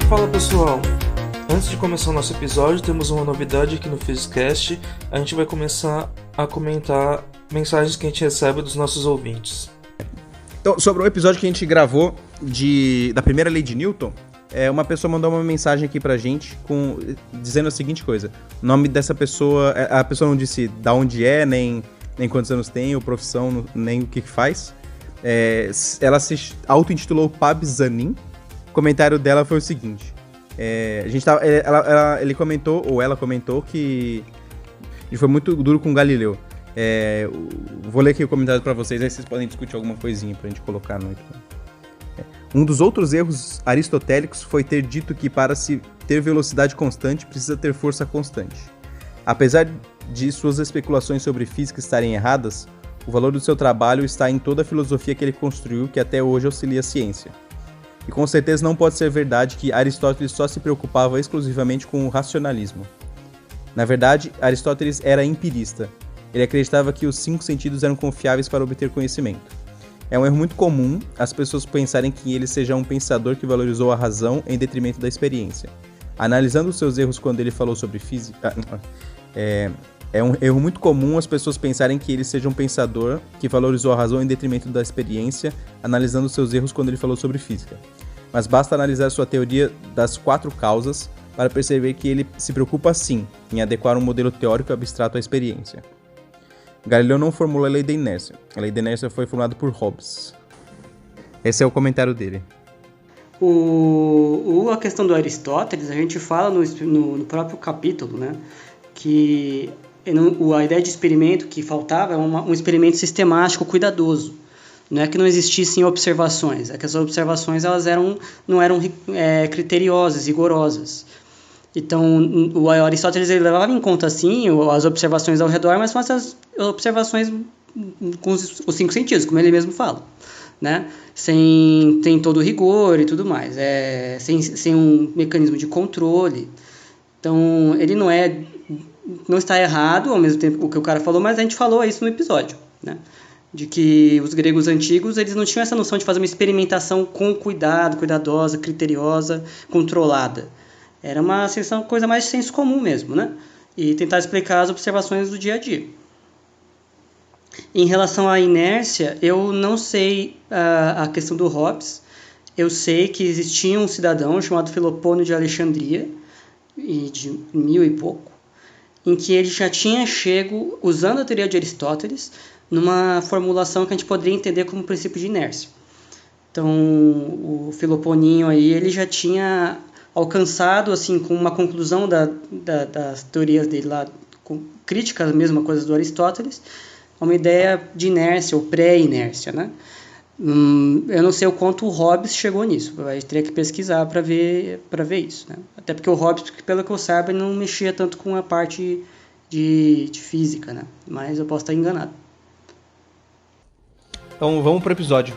Fala pessoal, antes de começar o nosso episódio, temos uma novidade aqui no Physicast. A gente vai começar a comentar mensagens que a gente recebe dos nossos ouvintes. Então, sobre o episódio que a gente gravou da primeira lei de Newton, uma pessoa mandou uma mensagem aqui pra gente dizendo a seguinte coisa: o nome dessa pessoa, a pessoa não disse da onde é, nem quantos anos tem, ou profissão, nem o que faz. Ela se auto-intitulou Pab Zanin. O comentário dela foi o seguinte: ela comentou que foi muito duro com Galileu. Vou ler aqui o comentário pra vocês, aí vocês podem discutir alguma coisinha pra gente colocar no episódio. Um dos outros erros aristotélicos foi ter dito que para se ter velocidade constante precisa ter força constante. Apesar de suas especulações sobre física estarem erradas, o valor do seu trabalho está em toda a filosofia que ele construiu, que até hoje auxilia a ciência. E com certeza não pode ser verdade que Aristóteles só se preocupava exclusivamente com o racionalismo. Na verdade, Aristóteles era empirista. Ele acreditava que os 5 sentidos eram confiáveis para obter conhecimento. É um erro muito comum as pessoas pensarem que ele seja um pensador que valorizou a razão em detrimento da experiência. Analisando os seus erros quando ele falou sobre física... É um erro muito comum as pessoas pensarem que ele seja um pensador que valorizou a razão em detrimento da experiência, analisando os seus erros quando ele falou sobre física. Mas basta analisar sua teoria das 4 causas para perceber que ele se preocupa sim em adequar um modelo teórico abstrato à experiência. Galileu não formulou a lei da inércia. A lei da inércia foi formulada por Hobbes. Esse é o comentário dele. A questão do Aristóteles, a gente fala no próprio capítulo, né? Que a ideia de experimento que faltava é um experimento sistemático, cuidadoso. Não é que não existissem observações, é que as observações não eram criteriosas, rigorosas. Então, o Aristóteles ele levava em conta, sim, as observações ao redor, mas são essas observações com os 5 sentidos, como ele mesmo fala, né? Sem todo o rigor e tudo mais, sem um mecanismo de controle. Então, ele não está errado, ao mesmo tempo o que o cara falou, mas a gente falou isso no episódio, né? De que os gregos antigos eles não tinham essa noção de fazer uma experimentação com cuidado, cuidadosa, criteriosa, controlada. Era uma coisa mais de senso comum mesmo, né? E tentar explicar as observações do dia a dia. Em relação à inércia, eu não sei a questão do Hobbes. Eu sei que existia um cidadão chamado Filopônio de Alexandria, de 1000 e pouco, em que ele já tinha chego, usando a teoria de Aristóteles, numa formulação que a gente poderia entender como princípio de inércia. Então, o Filoponinho aí, ele já tinha alcançado, assim, com uma conclusão das teorias dele lá, com críticas mesmo a coisas do Aristóteles, uma ideia de inércia ou pré-inércia, né? Eu não sei o quanto o Hobbes chegou nisso, a gente teria que pesquisar para ver isso, né? Até porque o Hobbes, pelo que eu saiba, ele não mexia tanto com a parte de física, né? Mas eu posso estar enganado. Então vamos pro episódio.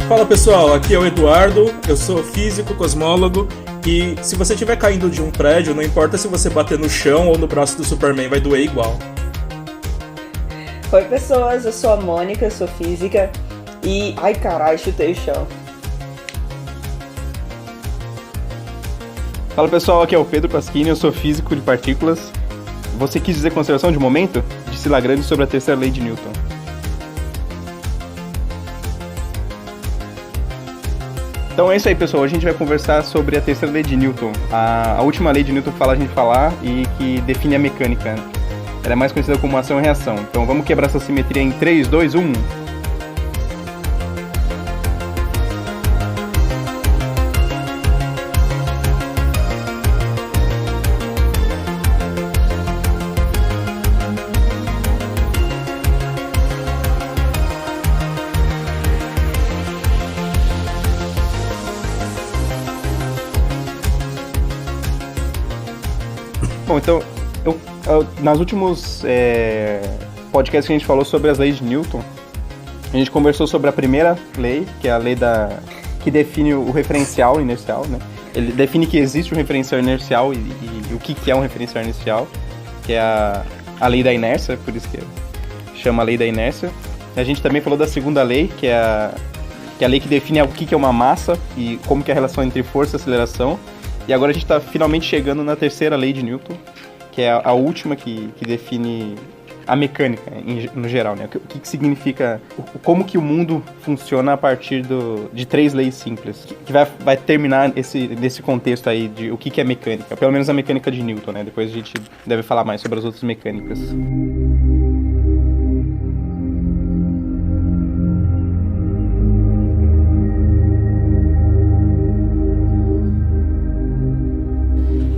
Fala pessoal, aqui é o Eduardo, eu sou físico, cosmólogo, e se você estiver caindo de um prédio, não importa se você bater no chão ou no braço do Superman, vai doer igual. Oi pessoas, eu sou a Mônica, eu sou física e... Ai carai, chutei o chão. Fala pessoal, aqui é o Pedro Pasquini, eu sou físico de partículas. Você quis dizer conservação de momento? Disse Lagrange sobre a terceira lei de Newton. Então é isso aí, pessoal. Hoje a gente vai conversar sobre a terceira lei de Newton. A última lei de Newton que fala a gente falar e que define a mecânica. Ela é mais conhecida como ação e reação. Então vamos quebrar essa simetria em 3, 2, 1. Bom, então, nas últimos podcasts que a gente falou sobre as leis de Newton, a gente conversou sobre a primeira lei, que é a lei que define o referencial inercial, né? Ele define que existe um referencial inercial e o que é um referencial inercial, que é a lei da inércia, por isso que chama a lei da inércia. A gente também falou da segunda lei, que é a lei que define o que é uma massa e como que é a relação entre força e aceleração. E agora a gente está finalmente chegando na terceira lei de Newton, que é a última que define a mecânica no geral, né? O que significa, como que o mundo funciona a partir de 3 leis simples, que vai terminar nesse contexto aí de o que é mecânica, pelo menos a mecânica de Newton, né? Depois a gente deve falar mais sobre as outras mecânicas.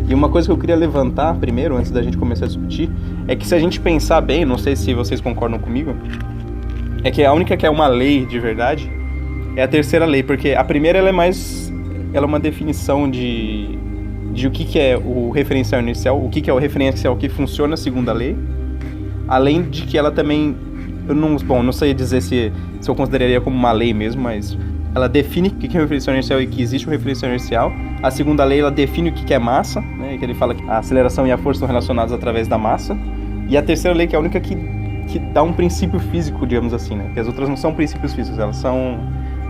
E uma coisa que eu queria levantar primeiro, antes da gente começar a discutir, é que se a gente pensar bem, não sei se vocês concordam comigo, é que a única que é uma lei de verdade é a terceira lei, porque a primeira ela é uma definição de o que é o referencial inicial, o que é o referencial que funciona segundo a lei, além de que ela também, não sei dizer se eu consideraria como uma lei mesmo, mas ela define o que é o referencial inicial e que existe um referencial inicial. A segunda lei, ela define o que é massa, né, que ele fala que a aceleração e a força são relacionadas através da massa. E a terceira lei, que é a única que dá um princípio físico, digamos assim, né, que as outras não são princípios físicos, elas são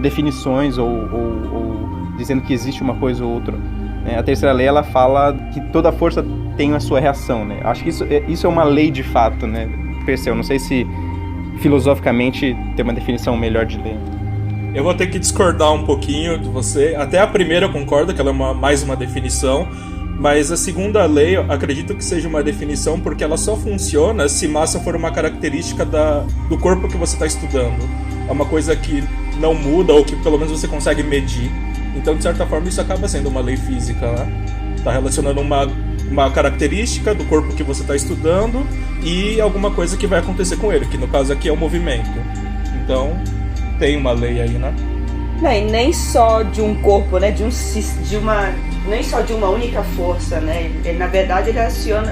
definições ou dizendo que existe uma coisa ou outra. Né. A terceira lei, ela fala que toda força tem a sua reação, né. Acho que isso é uma lei de fato, né, per se. Eu não sei se filosoficamente tem uma definição melhor de lei. Eu vou ter que discordar um pouquinho de você. Até a primeira eu concordo que ela é mais uma definição, mas a segunda lei eu acredito que seja uma definição porque ela só funciona se massa for uma característica do corpo que você está estudando. É uma coisa que não muda ou que pelo menos você consegue medir. Então, de certa forma, isso acaba sendo uma lei física, né? Está relacionando uma característica do corpo que você está estudando e alguma coisa que vai acontecer com ele, que no caso aqui é o movimento. Então, tem uma lei aí, né? Não, e nem só de um corpo, né? Nem só de uma única força, né? Ele, na verdade, ele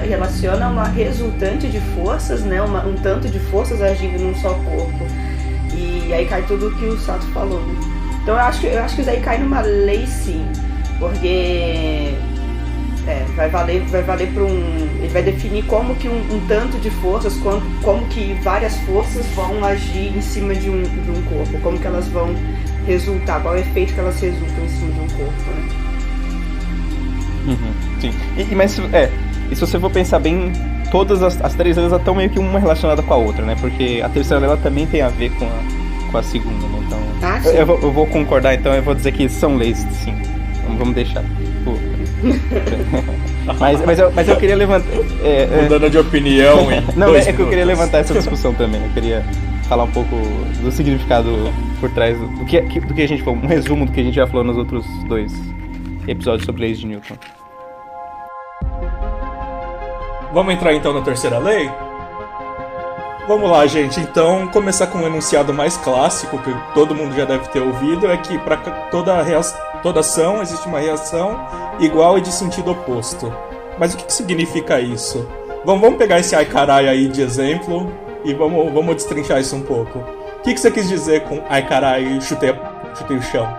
relaciona uma resultante de forças, né? Um tanto de forças agindo num só corpo. E aí cai tudo o que o Sato falou, né? Então eu acho que isso aí cai numa lei, sim. Porque vai valer ele vai definir como que um tanto de forças, como que várias forças vão agir em cima de um corpo, como que elas vão resultar, qual é o efeito que elas resultam em cima de um corpo, né? Sim. Mas se você for pensar bem, todas as 3 leis estão meio que uma relacionada com a outra, né? Porque a terceira lei ela também tem a ver com a segunda, né? Então eu vou concordar, então eu vou dizer que são leis, sim. Vamos deixar. Mas eu queria levantar. Mudando de opinião. Não, é que eu queria levantar essa discussão também. Eu queria falar um pouco do significado por trás do que a gente falou, um resumo do que a gente já falou nos outros 2 episódios sobre leis de Newton. Vamos entrar então na terceira lei? Vamos lá, gente. Então, começar com um enunciado mais clássico, que todo mundo já deve ter ouvido, é que para toda ação existe uma reação igual e de sentido oposto. Mas o que significa isso? Vamos pegar esse ai carai aí de exemplo e vamos destrinchar isso um pouco. O que você quis dizer com ai carai e chutei o chão?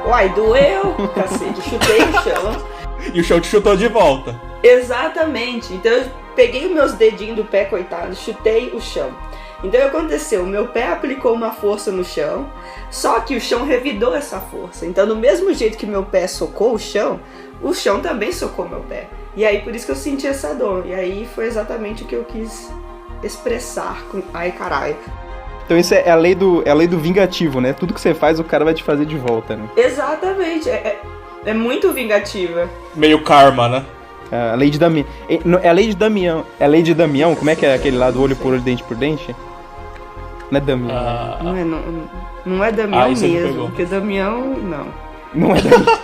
Uai, doeu, cacete, chutei o chão. E o chão te chutou de volta. Exatamente. Então eu peguei os meus dedinhos do pé, coitado, chutei o chão. Então o que aconteceu? O meu pé aplicou uma força no chão, só que o chão revidou essa força. Então do mesmo jeito que meu pé socou o chão também socou meu pé. E aí por isso que eu senti essa dor. E aí foi exatamente o que eu quis expressar com ai carai. Então isso é a lei do vingativo, né? Tudo que você faz o cara vai te fazer de volta, né? Exatamente. É muito vingativa. Meio karma, né? A lei de Damião. É a lei de Damião. É a lei de Damião? Como é que é aquele lá do olho por olho, dente por dente? Não é Damião. Não é Damião mesmo, porque Damião, não. Não é Damião.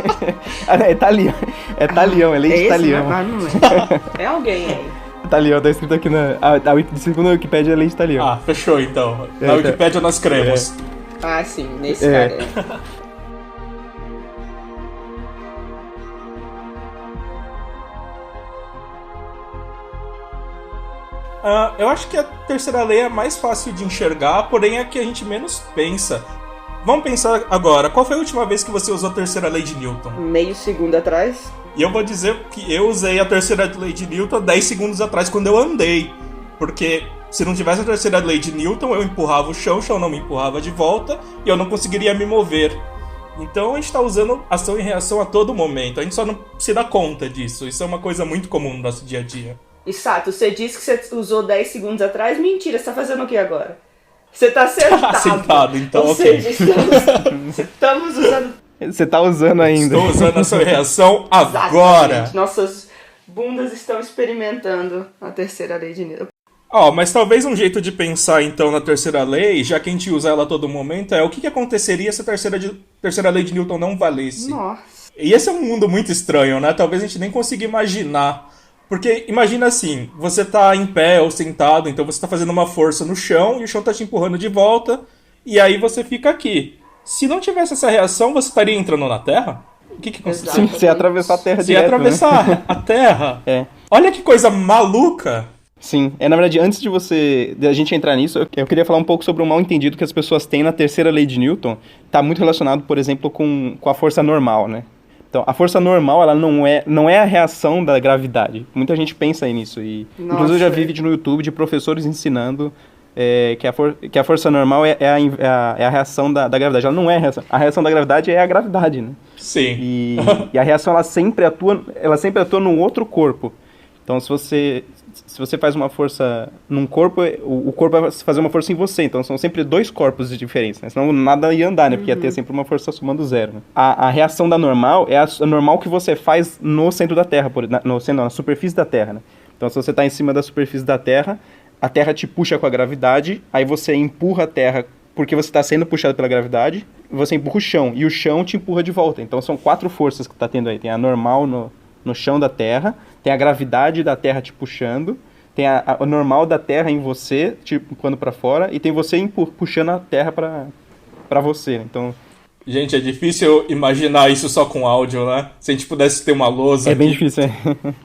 É Talião. É Talião, é lei de Talião. Não é. É alguém aí. Talião, tá escrito aqui segundo a Wikipédia é lei de Talião. Ah, fechou então. Na Wikipédia nós cremos. Ah, sim, nesse cara. Eu acho que a terceira lei é mais fácil de enxergar, porém é a que a gente menos pensa. Vamos pensar agora, qual foi a última vez que você usou a terceira lei de Newton? Meio segundo atrás. E eu vou dizer que eu usei a terceira lei de Newton 10 segundos atrás, quando eu andei. Porque Se não tivesse a terceira lei de Newton, eu empurrava o chão não me empurrava de volta e eu não conseguiria me mover. Então a gente está usando ação e reação a todo momento. A gente só não se dá conta disso. Isso é uma coisa muito comum no nosso dia a dia. E Sato, você disse que você usou 10 segundos atrás. Mentira, você tá fazendo o que agora? Você tá sentado. Sentado, então, ou ok. Seja, estamos usando... Você tá usando ainda. Estou usando ação e reação agora. Exatamente. Nossas bundas estão experimentando a terceira lei de Newton. Mas talvez um jeito de pensar, então, na terceira lei, já que a gente usa ela a todo momento, é o que aconteceria se a terceira lei de Newton não valesse. Nossa. E esse é um mundo muito estranho, né? Talvez a gente nem consiga imaginar. Porque imagina assim, você tá em pé ou sentado, então você tá fazendo uma força no chão e o chão tá te empurrando de volta, e aí você fica aqui. Se não tivesse essa reação, você estaria entrando na Terra? O que aconteceria? Sim, você ia atravessar a Terra Você ia direto, atravessar né? a Terra. É. Olha que coisa maluca. Sim, na verdade, antes de a gente entrar nisso, eu queria falar um pouco sobre o mal entendido que as pessoas têm na terceira lei de Newton. Está muito relacionado, por exemplo, com a força normal, né? Então, a força normal, ela não é a reação da gravidade. Muita gente pensa nisso. E, inclusive, eu já vi vídeo no YouTube de professores ensinando que a força normal é a reação da gravidade. Ele não é a reação. A reação da gravidade é a gravidade, né? Sim. E a reação, ela sempre atua no outro corpo. Então, se você faz uma força num corpo, o corpo vai fazer uma força em você. Então, são sempre dois corpos diferentes, né? Senão nada ia andar, né? Porque ia ter sempre uma força somando zero, né? A reação da normal é a normal que você faz no centro da Terra, na superfície da Terra, né? Então, se você está em cima da superfície da Terra, a Terra te puxa com a gravidade, aí você empurra a Terra porque você está sendo puxado pela gravidade, você empurra o chão, e o chão te empurra de volta. Então, são 4 forças que está tendo aí. Tem a normal no chão da Terra, tem a gravidade da Terra te puxando, tem a normal da Terra em você, te empurrando para fora, e tem você puxando a Terra para você. Então, gente, é difícil imaginar isso só com áudio, né? Se a gente pudesse ter uma lousa bem aqui. difícil,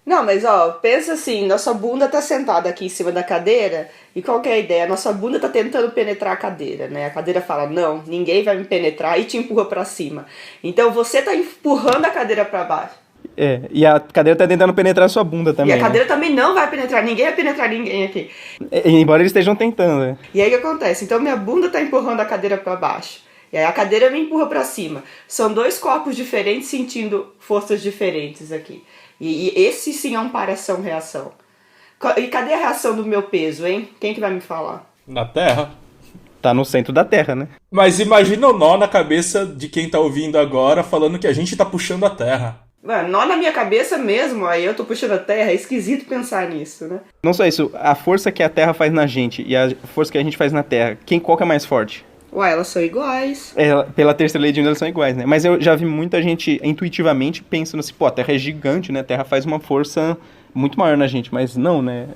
Não, mas pensa assim, nossa bunda tá sentada aqui em cima da cadeira, e qual que é a ideia? Nossa bunda tá tentando penetrar a cadeira, né? A cadeira fala, não, ninguém vai me penetrar, e te empurra pra cima. Então você tá empurrando a cadeira pra baixo. E a cadeira tá tentando penetrar a sua bunda também. E a cadeira também não vai penetrar, ninguém vai penetrar ninguém aqui. Embora eles estejam tentando, né? E aí o que acontece? Então minha bunda tá empurrando a cadeira pra baixo. E aí a cadeira me empurra pra cima. São 2 corpos diferentes sentindo forças diferentes aqui. E esse sim é um para-ação-reação. E cadê a reação do meu peso, hein? Quem que vai me falar? Na Terra? Tá no centro da Terra, né? Mas imagina o nó na cabeça de quem tá ouvindo agora falando que a gente tá puxando a Terra. Mano, nó na minha cabeça mesmo, aí eu tô puxando a Terra, é esquisito pensar nisso, né? Não só isso, a força que a Terra faz na gente e a força que a gente faz na Terra, qual que é mais forte? Ué, elas são iguais. Pela terceira lei de Newton, elas são iguais, né? Mas eu já vi muita gente intuitivamente pensando assim, a Terra é gigante, né? A Terra faz uma força muito maior na gente, mas não, né?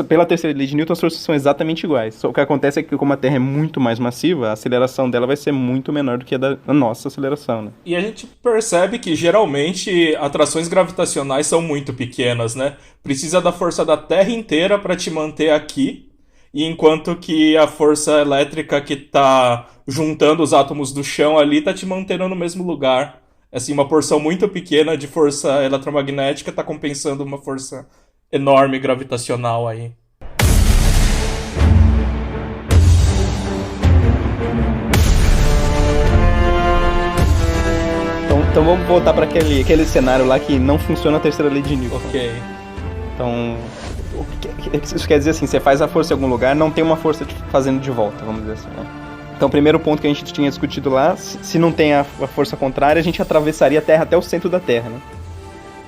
Pela terceira lei de Newton, as forças são exatamente iguais. Só o que acontece é que, como a Terra é muito mais massiva, a aceleração dela vai ser muito menor do que a da nossa aceleração, né? E a gente percebe que, geralmente, atrações gravitacionais são muito pequenas, né? Precisa da força da Terra inteira para te manter aqui, e enquanto que a força elétrica que tá juntando os átomos do chão ali tá te mantendo no mesmo lugar. Assim, uma porção muito pequena de força eletromagnética tá compensando uma força enorme gravitacional aí. Então vamos voltar para aquele cenário lá que não funciona a terceira lei de Newton. Ok. Então, isso quer dizer assim, você faz a força em algum lugar, não tem uma força fazendo de volta, vamos dizer assim, né? Então, o primeiro ponto que a gente tinha discutido lá, se não tem a força contrária, a gente atravessaria a Terra até o centro da Terra, né?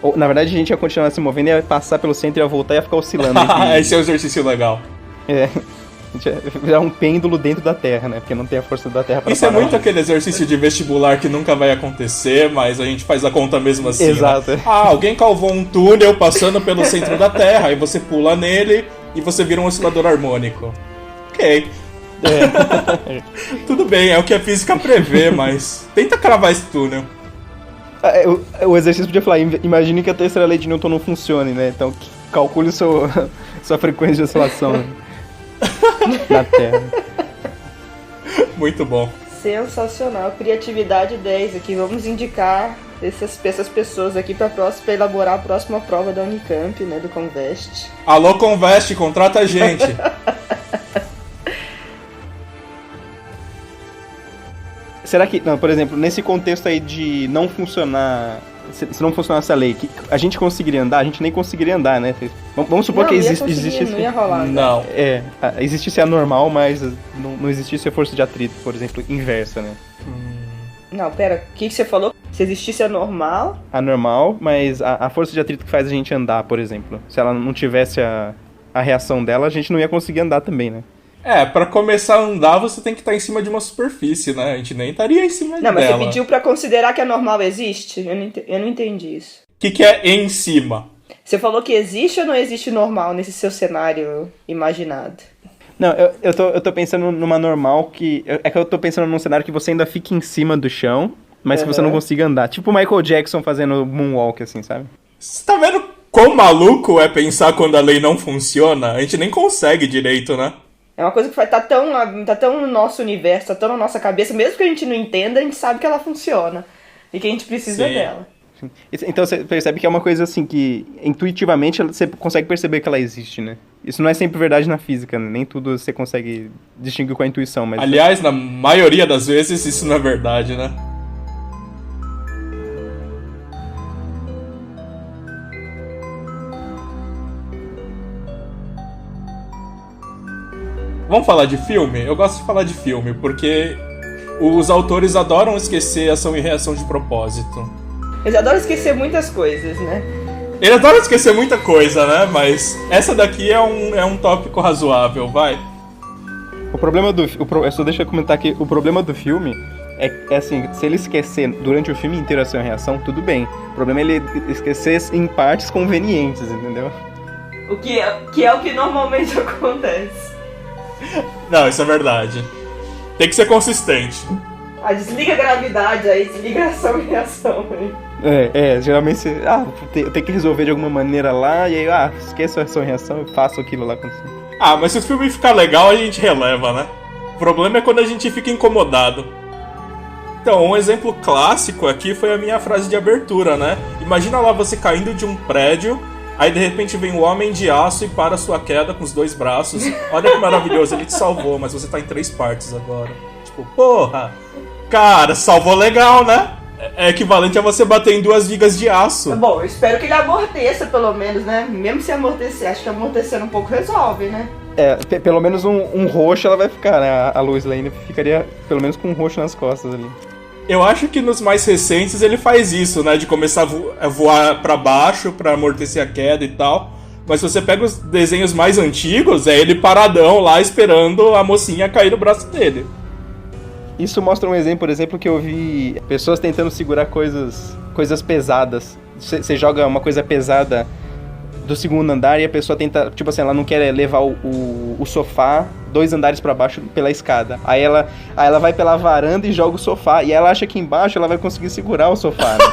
Ou, na verdade, a gente ia continuar se movendo, ia passar pelo centro, ia voltar e ia ficar oscilando. Esse é um exercício legal. A gente ia virar um pêndulo dentro da Terra, né? Porque não tem a força da Terra pra Isso parar. é muito aquele exercício de vestibular que nunca vai acontecer, mas a gente faz a conta mesmo assim. Exato. Né? Alguém calvou um túnel passando pelo centro da Terra, aí você pula nele e você vira um oscilador harmônico. Ok. Tudo bem, é o que a física prevê, mas tenta cravar esse túnel. O exercício podia falar, imagine que a terceira lei de Newton não funcione, né? Então calcule sua frequência de oscilação, né? Na Terra. Muito bom. Sensacional, criatividade 10 aqui. Vamos indicar essas pessoas aqui pra elaborar a próxima prova da Unicamp, né, do Convest. Alô, Convest, contrata a gente. Será que, não, por exemplo, nesse contexto aí de não funcionar, se não funcionasse a lei, que a gente conseguiria andar? A gente nem conseguiria andar, né? Vamos supor não, que existisse... Não ia rolar. Não. Existisse a normal, mas não existisse a força de atrito, por exemplo, inversa, né? Não, pera, o que você falou? Se existisse a normal... A normal, mas a força de atrito que faz a gente andar, por exemplo. Se ela não tivesse a reação dela, a gente não ia conseguir andar também, né? Pra começar a andar, você tem que estar em cima de uma superfície, né? A gente nem estaria em cima dela. Não, mas você pediu pra considerar que a normal existe? Eu não entendi isso. O que é em cima? Você falou que existe ou não existe normal nesse seu cenário imaginado? Não, eu tô pensando numa normal que... É que eu tô pensando num cenário que você ainda fica em cima do chão, mas que você não consiga andar. Tipo o Michael Jackson fazendo moonwalk, assim, sabe? Você tá vendo quão maluco é pensar quando a lei não funciona? A gente nem consegue direito, né? É uma coisa que tá tão no nosso universo, tá tão na nossa cabeça, mesmo que a gente não entenda, a gente sabe que ela funciona. E que a gente precisa dela. Sim. Então você percebe que é uma coisa assim que intuitivamente você consegue perceber que ela existe, né? Isso não é sempre verdade na física, né? Nem tudo você consegue distinguir com a intuição, mas... Aliás, na maioria das vezes isso não é verdade, né? Vamos falar de filme? Eu gosto de falar de filme, porque os autores adoram esquecer ação e reação de propósito. Eles adoram esquecer muitas coisas, né? Eles adoram esquecer muita coisa, né? Mas essa daqui é um tópico razoável, vai. O problema só deixa eu comentar aqui, o problema do filme é assim, se ele esquecer durante o filme inteiro a ação e reação, tudo bem. O problema é ele esquecer em partes convenientes, entendeu? O que é o que normalmente acontece. Não, isso é verdade. Tem que ser consistente. Desliga a gravidade aí, desliga a ação e reação aí. Geralmente você... eu tenho que resolver de alguma maneira lá, e aí, esqueço a ação e reação e faço aquilo lá com você. Mas se o filme ficar legal, a gente releva, né? O problema é quando a gente fica incomodado. Então, um exemplo clássico aqui foi a minha frase de abertura, né? Imagina lá você caindo de um prédio, aí de repente vem um homem de aço e para a sua queda com os 2 braços. Olha que maravilhoso, ele te salvou, mas você tá em 3 partes agora. Tipo, porra! Cara, salvou legal, né? É equivalente a você bater em 2 vigas de aço. Bom, eu espero que ele amorteça, pelo menos, né? Mesmo se amortecer, acho que amortecendo um pouco resolve, né? Pelo menos um roxo ela vai ficar, né? A Lois Lane ficaria pelo menos com um roxo nas costas ali. Eu acho que nos mais recentes ele faz isso, né? De começar a voar pra baixo, pra amortecer a queda e tal. Mas se você pega os desenhos mais antigos, é ele paradão lá esperando a mocinha cair no braço dele. Isso mostra um exemplo, por exemplo, que eu vi pessoas tentando segurar coisas pesadas. Você joga uma coisa pesada do 2º andar e a pessoa tenta, tipo assim, ela não quer levar o sofá 2 andares pra baixo pela escada. Aí ela vai pela varanda e joga o sofá. E ela acha que embaixo ela vai conseguir segurar o sofá, né?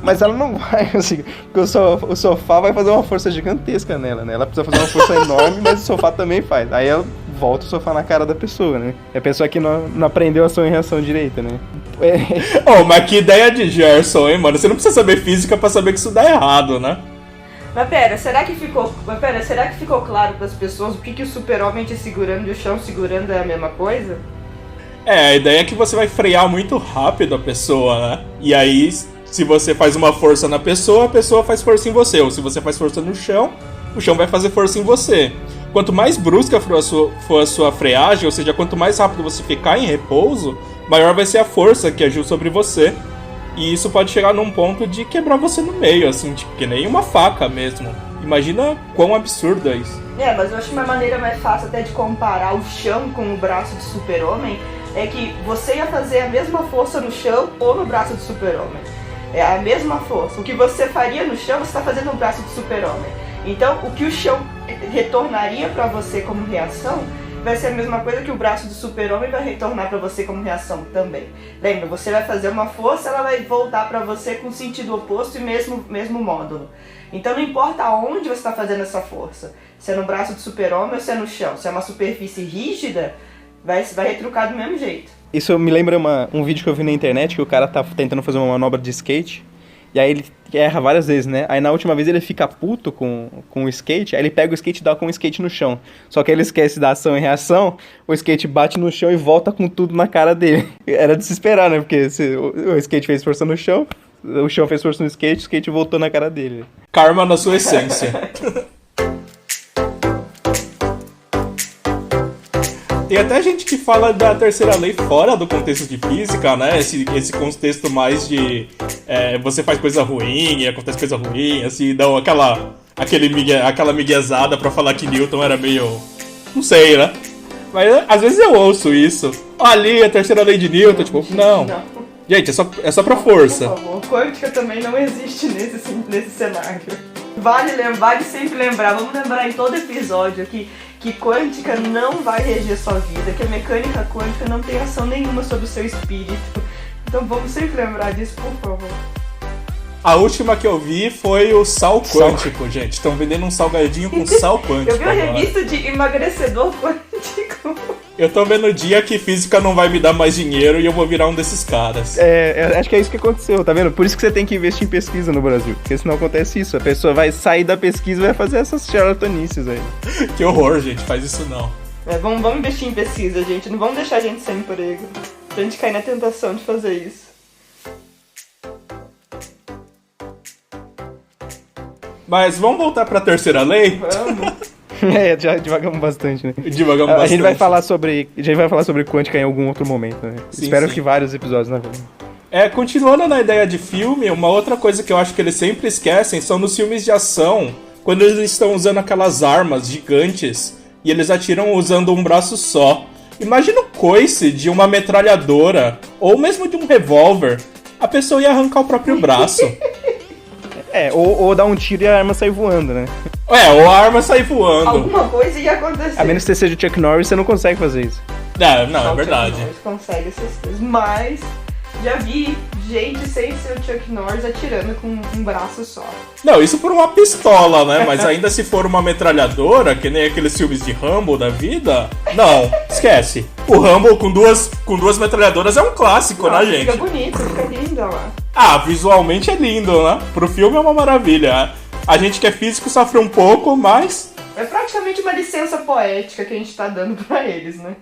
Mas ela não vai conseguir, porque o sofá vai fazer uma força gigantesca nela, né? Ela precisa fazer uma força enorme, mas o sofá também faz. Aí ela volta o sofá na cara da pessoa, né? É a pessoa que não aprendeu ação e reação direita, né? Mas que ideia de Gerson, hein, mano? Você não precisa saber física pra saber que isso dá errado, né? Mas pera, será que ficou claro pras pessoas o que o super-homem te segurando e o chão segurando é a mesma coisa? A ideia é que você vai frear muito rápido a pessoa, né? E aí, se você faz uma força na pessoa, a pessoa faz força em você. Ou se você faz força no chão, o chão vai fazer força em você. Quanto mais brusca for a sua freagem, ou seja, quanto mais rápido você ficar em repouso, maior vai ser a força que agiu sobre você. E isso pode chegar num ponto de quebrar você no meio, assim, tipo, que nem uma faca mesmo. Imagina quão absurdo é isso. Mas eu acho que uma maneira mais fácil até de comparar o chão com o braço do super-homem é que você ia fazer a mesma força no chão ou no braço do super-homem. É a mesma força. O que você faria no chão, você está fazendo no braço do super-homem. Então, o que o chão retornaria para você como reação vai ser a mesma coisa que o braço do super-homem vai retornar para você como reação também. Lembra, você vai fazer uma força, ela vai voltar para você com sentido oposto e mesmo módulo. Então não importa aonde você está fazendo essa força, se é no braço do super-homem ou se é no chão, se é uma superfície rígida, vai retrucar do mesmo jeito. Isso me lembra um vídeo que eu vi na internet, que o cara tá tentando fazer uma manobra de skate, e aí ele erra várias vezes, né? Aí na última vez ele fica puto com o skate, aí ele pega o skate e dá com o skate no chão. Só que aí ele esquece da ação e reação, o skate bate no chão e volta com tudo na cara dele. Era de se esperar, né? Porque o skate fez força no chão, o chão fez força no skate, o skate voltou na cara dele. Karma na sua essência. Tem até gente que fala da terceira lei fora do contexto de física, né? Esse contexto mais de você faz coisa ruim e acontece coisa ruim, assim, dão aquela miguezada pra falar que Newton era meio... não sei, né? Mas às vezes eu ouço isso. Ali, a terceira lei de Newton, tipo, não. Gente, é só pra força. Por favor, quântica também não existe nesse cenário. Vale sempre lembrar, vamos lembrar em todo episódio que quântica não vai reger sua vida, que a mecânica quântica não tem ação nenhuma sobre o seu espírito. Então vamos sempre lembrar disso, por favor. A última que eu vi foi o sal quântico, gente. Estão vendendo um salgadinho com sal quântico. Eu vi uma revista de emagrecedor quântico. Eu tô vendo o dia que física não vai me dar mais dinheiro e eu vou virar um desses caras. Acho que é isso que aconteceu, tá vendo? Por isso que você tem que investir em pesquisa no Brasil. Porque senão acontece isso. A pessoa vai sair da pesquisa e vai fazer essas charlatanices aí. Que horror, gente. Faz isso não. Vamos investir em pesquisa, gente. Não vamos deixar a gente sem emprego. Pra gente cair na tentação de fazer isso. Mas vamos voltar pra terceira lei? Vamos. Já divagamos bastante, né? Divagamos bastante. A gente vai falar sobre quântica em algum outro momento, né? Sim, Espero sim. que vários episódios, né? Continuando na ideia de filme, uma outra coisa que eu acho que eles sempre esquecem são nos filmes de ação, quando eles estão usando aquelas armas gigantes e eles atiram usando um braço só. Imagina o coice de uma metralhadora ou mesmo de um revólver. A pessoa ia arrancar o próprio braço. Ou dar um tiro e a arma sair voando, né? Ou a arma sair voando. Alguma coisa ia acontecer. A menos que você seja o Chuck Norris, você não consegue fazer isso. Não, é verdade. Chuck Norris consegue essas coisas, mas já vi gente sem ser o Chuck Norris atirando com um braço só. Não, isso por uma pistola, né? Mas ainda se for uma metralhadora, que nem aqueles filmes de Rambo da vida, não, esquece. O Rambo com duas metralhadoras é um clássico, né, gente? Fica bonito, fica lindo lá. Visualmente é lindo, né? Pro filme é uma maravilha. A gente que é físico sofre um pouco, mas... É praticamente uma licença poética que a gente tá dando pra eles, né?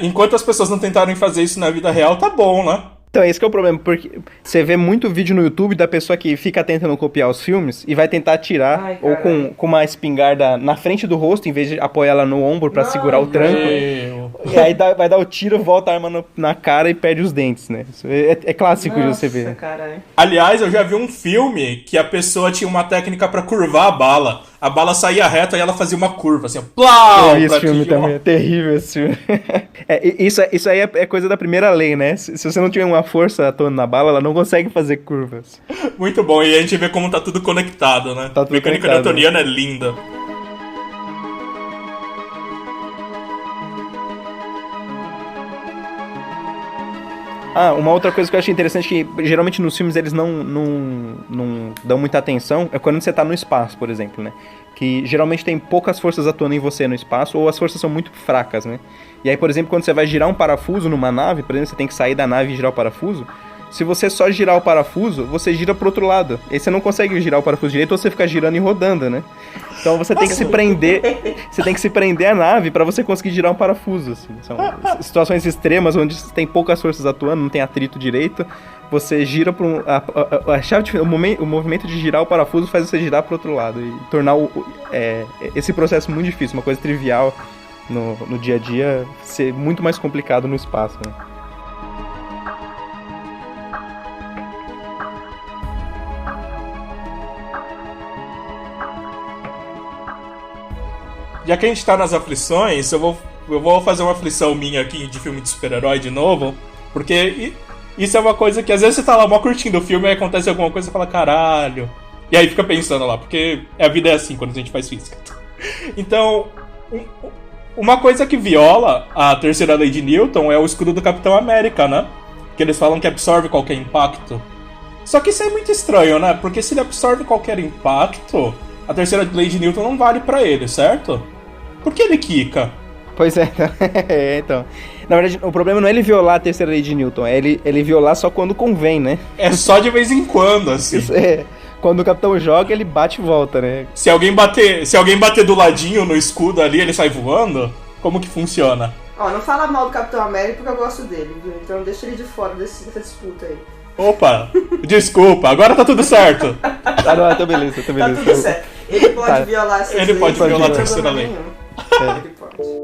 Enquanto as pessoas não tentarem fazer isso na vida real, tá bom, né? Então, esse que é o problema, porque você vê muito vídeo no YouTube da pessoa que fica tentando copiar os filmes e vai tentar atirar, ou com uma espingarda na frente do rosto, em vez de apoiar ela no ombro pra segurar o tranco. E aí vai dar o tiro, volta a arma na cara e perde os dentes, né? Isso é clássico de você ver. Caralho. Aliás, eu já vi um filme que a pessoa tinha uma técnica pra curvar a bala. A bala saía reta e ela fazia uma curva, assim, plau! Esse filme também é terrível, esse filme. Isso aí é coisa da primeira lei, né? Se você não tiver uma força atuando na bala, ela não consegue fazer curvas. Muito bom, e a gente vê como tá tudo conectado, né? Tá tudo Mecânica conectado, newtoniana é linda. Uma outra coisa que eu achei interessante que geralmente nos filmes eles não dão muita atenção é quando você tá no espaço, por exemplo, né? Que geralmente tem poucas forças atuando em você no espaço ou as forças são muito fracas, né? E aí, por exemplo, quando você vai girar um parafuso numa nave, por exemplo, você tem que sair da nave e girar o parafuso. Se você só girar o parafuso, você gira pro outro lado. Aí você não consegue girar o parafuso direito ou você fica girando e rodando, né? Então você tem que se prender. Você tem que se prender a nave pra você conseguir girar um parafuso. Assim. São situações extremas onde tem poucas forças atuando, não tem atrito direito. Você gira para o movimento de girar o parafuso faz você girar pro outro lado e tornar esse processo muito difícil, uma coisa trivial no dia a dia, ser muito mais complicado no espaço, né? Já que a gente tá nas aflições, eu vou fazer uma aflição minha aqui de filme de super-herói de novo, porque isso é uma coisa que às vezes você tá lá mó curtindo o filme e acontece alguma coisa e você fala, caralho. E aí fica pensando lá, porque a vida é assim quando a gente faz física. Então, uma coisa que viola a terceira lei de Newton é o escudo do Capitão América, né? Que eles falam que absorve qualquer impacto. Só que isso é muito estranho, né? Porque se ele absorve qualquer impacto, a terceira lei de Newton não vale pra ele, certo? Por que ele quica? Pois é, então. Na verdade, o problema não é ele violar a terceira lei de Newton, é ele violar só quando convém, né? É só de vez em quando, assim. Isso é. Quando o capitão joga, ele bate e volta, né? Se alguém bater do ladinho no escudo ali, ele sai voando? Como que funciona? Ó, não fala mal do Capitão América porque eu gosto dele, viu? Então deixa ele de fora dessa disputa aí. Opa, desculpa, agora tá tudo certo. Ah, não, tá beleza. Tá tudo certo. Ele pode violar essas leis. Ele pode violar a sem terceira problema lei. nenhum. Ele pode.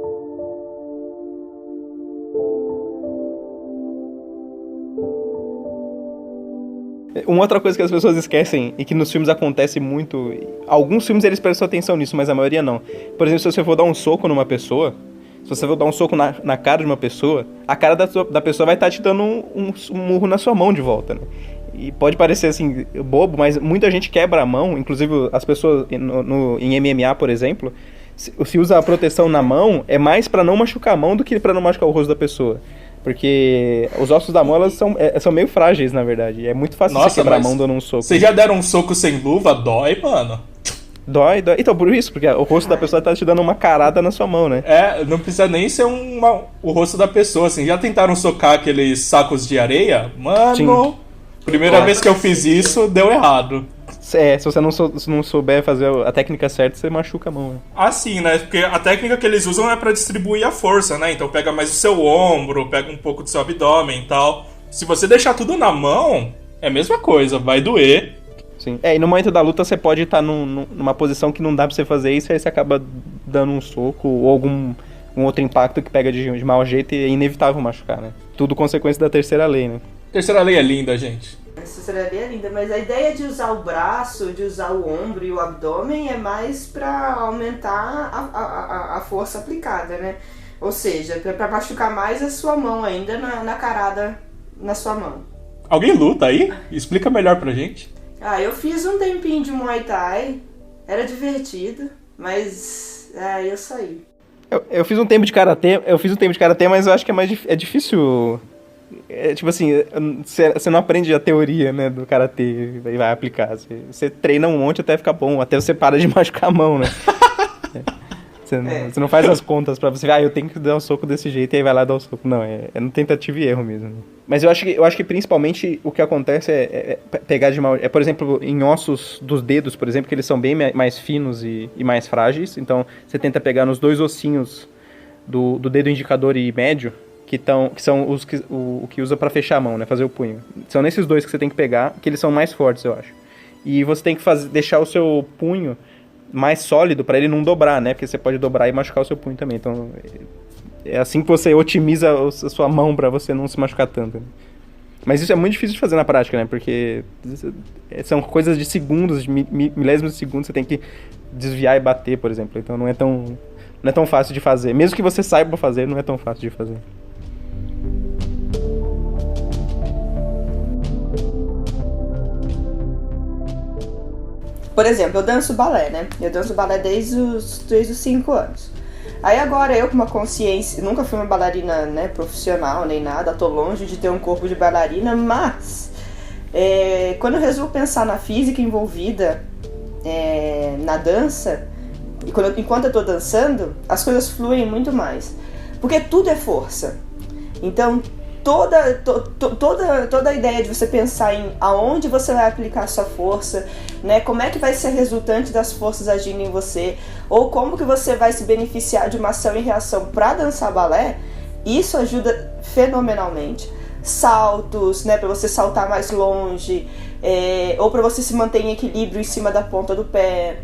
Uma outra coisa que as pessoas esquecem e que nos filmes acontece muito, alguns filmes eles prestam atenção nisso, mas a maioria não. Por exemplo, se você for dar um soco numa pessoa, se você for dar um soco na cara de uma pessoa, a cara da pessoa vai estar te dando um murro na sua mão de volta, né? E pode parecer assim, bobo, mas muita gente quebra a mão, inclusive as pessoas em MMA, por exemplo, se usa a proteção na mão, é mais pra não machucar a mão do que pra não machucar o rosto da pessoa. Porque os ossos da mão, elas são meio frágeis, na verdade. É muito fácil você quebrar a mão dando um soco. Vocês já deram um soco sem luva? Dói, mano. Dói. Então, por isso, porque o rosto da pessoa tá te dando uma carada na sua mão, né? É, não precisa nem ser o rosto da pessoa, assim. Já tentaram socar aqueles sacos de areia? Mano, sim. Primeira vez que eu fiz isso, deu errado. Se você não souber fazer a técnica certa, você machuca a mão, né? Ah, sim, né? Porque a técnica que eles usam é pra distribuir a força, né? Então pega mais o seu ombro, pega um pouco do seu abdômen e tal. Se você deixar tudo na mão, é a mesma coisa, vai doer. Sim. E no momento da luta você pode estar numa posição que não dá pra você fazer isso, aí você acaba dando um soco ou algum outro impacto que pega de mau jeito e é inevitável machucar, né? Tudo consequência da terceira lei, né? Terceira lei é linda, gente. Essa terceira lei é linda, mas a ideia de usar o braço, de usar o ombro e o abdômen é mais pra aumentar a força aplicada, né? Ou seja, pra machucar mais a sua mão ainda na carada na sua mão. Alguém luta aí? Explica melhor pra gente. Ah, eu fiz um tempinho de Muay Thai, era divertido, mas eu saí. Eu fiz um tempo de karatê, mas eu acho que é difícil. Tipo assim, você não aprende a teoria, né, do karatê e vai aplicar. Você treina um monte até ficar bom, até você para de machucar a mão, né? Você não faz as contas pra você ver, eu tenho que dar um soco desse jeito e aí vai lá dar o soco. Não, é no tentativa e erro mesmo. Mas eu acho que principalmente o que acontece é pegar de mal. Por exemplo, em ossos dos dedos, por exemplo, que eles são bem mais finos e mais frágeis. Então você tenta pegar nos dois ossinhos do dedo indicador e médio, que são o que usa pra fechar a mão, né? Fazer o punho. São nesses dois que você tem que pegar, que eles são mais fortes, eu acho. E você tem que deixar o seu punho mais sólido pra ele não dobrar, né? Porque você pode dobrar e machucar o seu punho também. Então, é assim que você otimiza a sua mão pra você não se machucar tanto. Né? Mas isso é muito difícil de fazer na prática, né? Porque são coisas de segundos, de milésimos de segundos, você tem que desviar e bater, por exemplo. Então não é tão fácil de fazer. Mesmo que você saiba fazer, não é tão fácil de fazer. Por exemplo, eu danço balé, né? Eu danço balé desde os 5 anos. Aí agora eu com uma consciência, nunca fui uma bailarina, né, profissional nem nada, tô longe de ter um corpo de bailarina, mas quando eu resolvo pensar na física envolvida na dança, e enquanto eu tô dançando, as coisas fluem muito mais. Porque tudo é força. Então, toda a ideia de você pensar em aonde você vai aplicar a sua força, né, como é que vai ser resultante das forças agindo em você, ou como que você vai se beneficiar de uma ação e reação para dançar balé, isso ajuda fenomenalmente. Saltos, né, para você saltar mais longe, ou para você se manter em equilíbrio em cima da ponta do pé,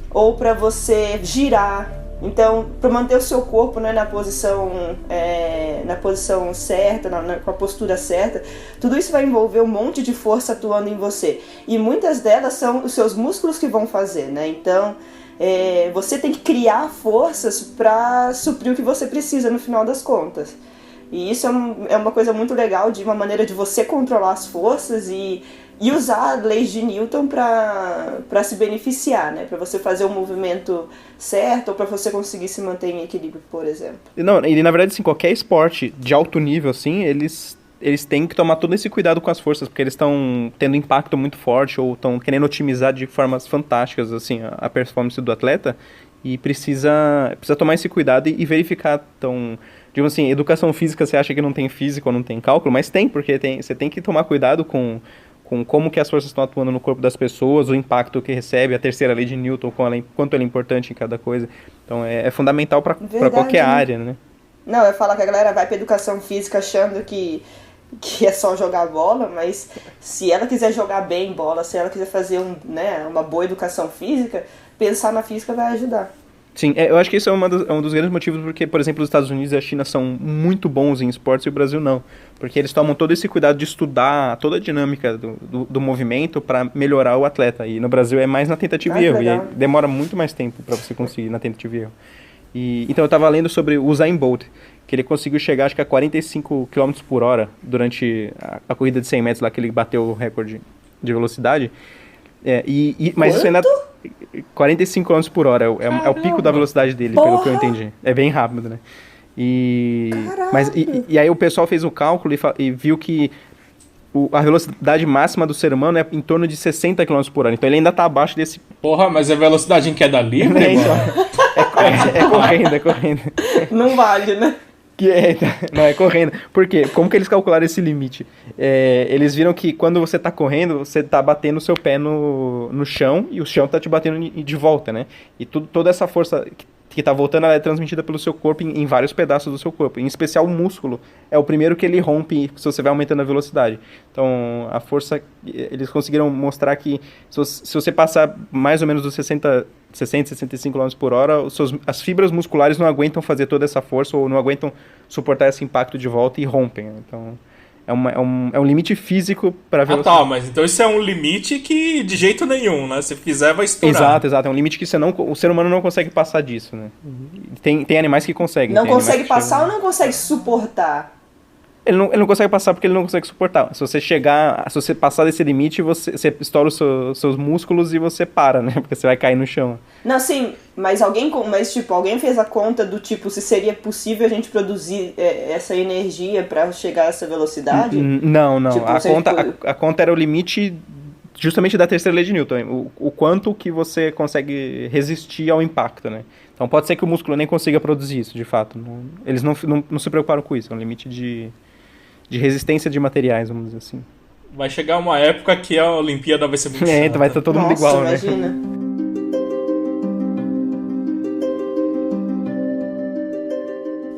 ou para você girar. Então, para manter o seu corpo, né, na posição certa, com a postura certa, tudo isso vai envolver um monte de força atuando em você. E muitas delas são os seus músculos que vão fazer, né? Então, você tem que criar forças para suprir o que você precisa no final das contas. E isso é uma coisa muito legal, de uma maneira de você controlar as forças e usar leis de Newton para se beneficiar, né? Para você fazer o movimento certo ou para você conseguir se manter em equilíbrio, por exemplo. Não, e na verdade, assim, qualquer esporte de alto nível, assim, eles têm que tomar todo esse cuidado com as forças, porque eles estão tendo impacto muito forte ou estão querendo otimizar de formas fantásticas, assim, a performance do atleta. e precisa tomar esse cuidado e verificar. Então, digamos assim, educação física, você acha que não tem física ou não tem cálculo, mas tem, porque você tem que tomar cuidado com como que as forças estão atuando no corpo das pessoas, o impacto que recebe, a terceira lei de Newton, quanto ela é importante em cada coisa. Então, é fundamental para qualquer área, né? Não, eu falo que a galera vai pra educação física achando que é só jogar bola, mas se ela quiser jogar bem bola, se ela quiser fazer uma boa educação física, pensar na física vai ajudar. Sim, eu acho que isso é um dos grandes motivos porque, por exemplo, os Estados Unidos e a China são muito bons em esportes e o Brasil não. Porque eles tomam todo esse cuidado de estudar toda a dinâmica do movimento para melhorar o atleta. E no Brasil é mais na tentativa e erro. E demora muito mais tempo para você conseguir na tentativa e erro. Então eu estava lendo sobre o Usain Bolt, que ele conseguiu chegar acho que a 45 km por hora durante a corrida de 100 metros lá que ele bateu o recorde de velocidade. Mas isso ainda... 45 km por hora é o pico da velocidade dele, pelo que eu entendi. É bem rápido, né? E aí o pessoal fez o cálculo e viu que a velocidade máxima do ser humano é em torno de 60 km por hora. Então ele ainda tá abaixo desse... Porra, mas é velocidade em queda livre, mano? É correndo. Não vale, né? Não, é correndo. Por quê? Como que eles calcularam esse limite? Eles viram que quando você tá correndo, você tá batendo o seu pé no chão e o chão tá te batendo de volta, né? E toda essa força que tá voltando, ela é transmitida pelo seu corpo em vários pedaços do seu corpo. Em especial o músculo é o primeiro que ele rompe se você vai aumentando a velocidade. Então, a força, eles conseguiram mostrar que se você passar mais ou menos dos 60, 65 km por hora, as fibras musculares não aguentam fazer toda essa força ou não aguentam suportar esse impacto de volta e rompem. Então, é um limite físico para velocidade. Tá, mas então isso é um limite que de jeito nenhum, né? Se fizer, vai estourar. Exato. É um limite que o ser humano não consegue passar disso, né? Tem animais que conseguem. Não consegue passar ou não consegue suportar? Ele não consegue passar porque ele não consegue suportar. Se você passar desse limite, você estoura os seus músculos e você para, né? Porque você vai cair no chão. Não, sim, mas alguém fez a conta do tipo, se seria possível a gente produzir essa energia para chegar a essa velocidade? Não. Tipo, a conta era o limite justamente da terceira lei de Newton. O quanto que você consegue resistir ao impacto, né? Então pode ser que o músculo nem consiga produzir isso, de fato. Eles não se preocuparam com isso. É um limite de resistência de materiais, vamos dizer assim. Vai chegar uma época que a Olimpíada vai ser muito chata. Então vai estar todo mundo igual, imagina. Né?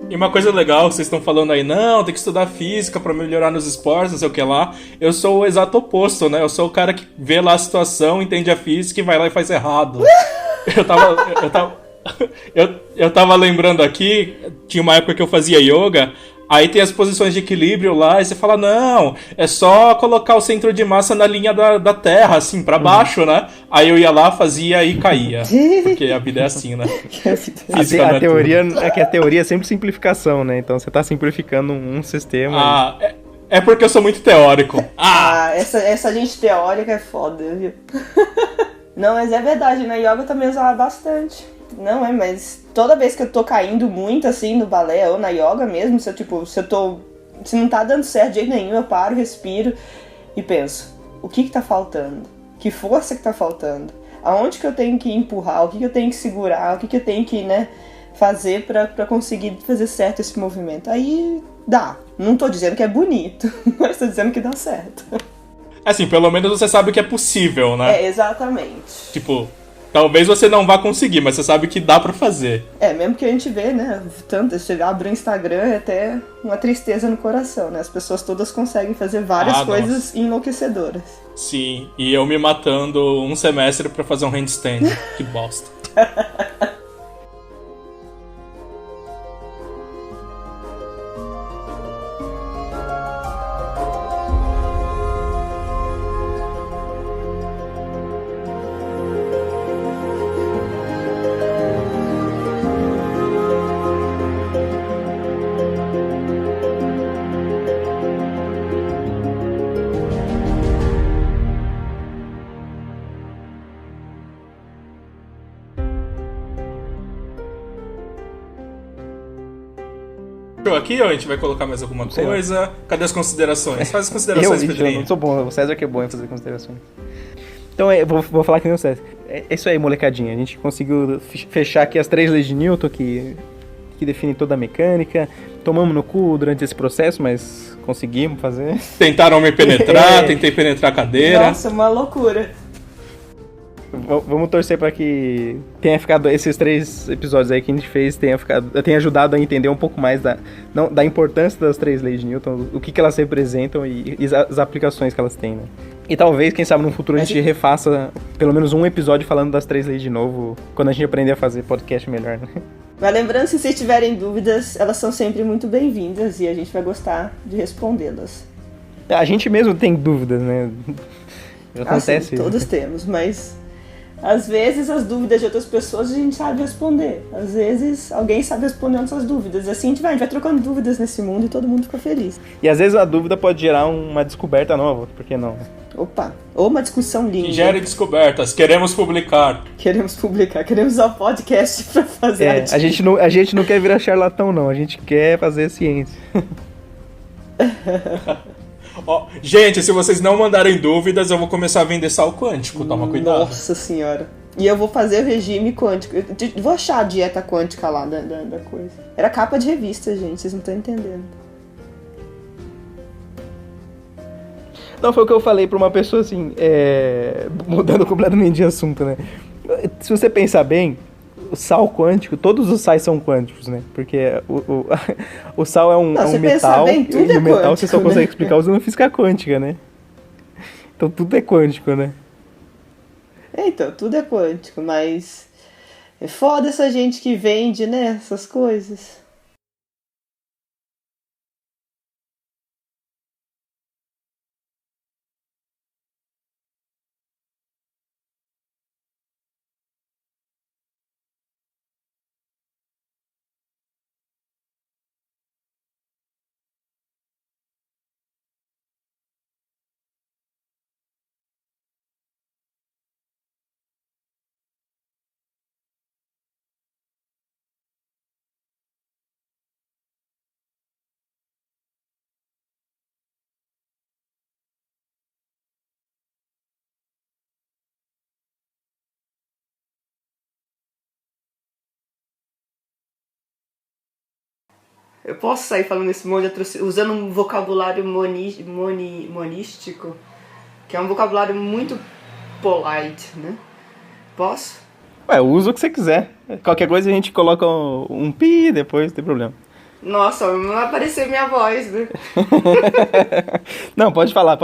E uma coisa legal, vocês estão falando aí, não, tem que estudar física pra melhorar nos esportes, não sei o que lá. Eu sou o exato oposto, né? Eu sou o cara que vê lá a situação, entende a física e vai lá e faz errado. Eu tava lembrando aqui, tinha uma época que eu fazia yoga, aí tem as posições de equilíbrio lá, e você fala, não, é só colocar o centro de massa na linha da terra, assim, pra baixo, né? Aí eu ia lá, fazia e caía. Porque a vida é assim, né? A teoria é sempre simplificação, né? Então você tá simplificando um sistema. É porque eu sou muito teórico. Essa gente teórica é foda, viu? Não, mas é verdade, na yoga eu também usava bastante. Não, mas toda vez que eu tô caindo muito, assim, no balé ou na yoga mesmo, se não tá dando certo de jeito nenhum, eu paro, respiro e penso, o que tá faltando? Que força que tá faltando? Aonde que eu tenho que empurrar? O que eu tenho que segurar? O que eu tenho que, fazer pra conseguir fazer certo esse movimento? Aí dá. Não tô dizendo que é bonito, mas tô dizendo que dá certo. Assim, pelo menos você sabe que é possível, né? Exatamente. Tipo, talvez você não vá conseguir, mas você sabe que dá pra fazer. Mesmo que a gente vê, né? Tanto, você abre o Instagram, é até uma tristeza no coração, né? As pessoas todas conseguem fazer várias coisas enlouquecedoras. Sim, e eu me matando um semestre pra fazer um handstand. Que bosta. Aqui ou a gente vai colocar mais alguma coisa? Cadê as considerações? Faz as considerações, Pedrinho. Eu não sou bom, o César que é bom em fazer considerações. Então, eu vou falar que nem o César. É isso aí, molecadinha. A gente conseguiu fechar aqui as 3 leis de Newton que definem toda a mecânica. Tomamos no cu durante esse processo, mas conseguimos fazer. Tentaram me penetrar, tentei penetrar a cadeira. Nossa, uma loucura. Vamos torcer para que tenha ficado esses 3 episódios aí que a gente fez, tenha ajudado a entender um pouco mais da importância das 3 leis de Newton, o que elas representam e as aplicações que elas têm, né? E talvez, quem sabe, no futuro a gente refaça pelo menos um episódio falando das 3 leis de novo, quando a gente aprender a fazer podcast melhor, né? Mas lembrando, se vocês tiverem dúvidas, elas são sempre muito bem-vindas e a gente vai gostar de respondê-las. A gente mesmo tem dúvidas, né? Acontece. Sim, todos temos, mas às vezes as dúvidas de outras pessoas a gente sabe responder. Às vezes alguém sabe responder nossas dúvidas. Assim a gente vai trocando dúvidas nesse mundo e todo mundo fica feliz. E às vezes a dúvida pode gerar uma descoberta nova, por que não? Opa, ou uma discussão linda. Que gere descobertas, queremos publicar. Queremos usar o podcast pra fazer a gente não quer virar charlatão, não. A gente quer fazer ciência. Ó, gente, se vocês não mandarem dúvidas, eu vou começar a vender sal quântico, toma cuidado. Nossa senhora. E eu vou fazer o regime quântico. Eu vou achar a dieta quântica lá da coisa. Era capa de revista, gente, vocês não estão entendendo. Não, foi o que eu falei pra uma pessoa assim, mudando completamente de assunto, né? Se você pensar bem, o sal quântico, todos os sais são quânticos, né? Porque o sal é um metal, bem, tudo e o metal quântico, você só consegue né? explicar usando física quântica, né? Então tudo é quântico, né? Então, tudo é quântico, mas é foda essa gente que vende, né, essas coisas. Eu posso sair falando esse monte de atrocidade, usando um vocabulário monístico, que é um vocabulário muito polite, né? Posso? Usa o que você quiser. Qualquer coisa a gente coloca um pi depois, não tem problema. Nossa, não vai aparecer minha voz, né? Não, pode falar.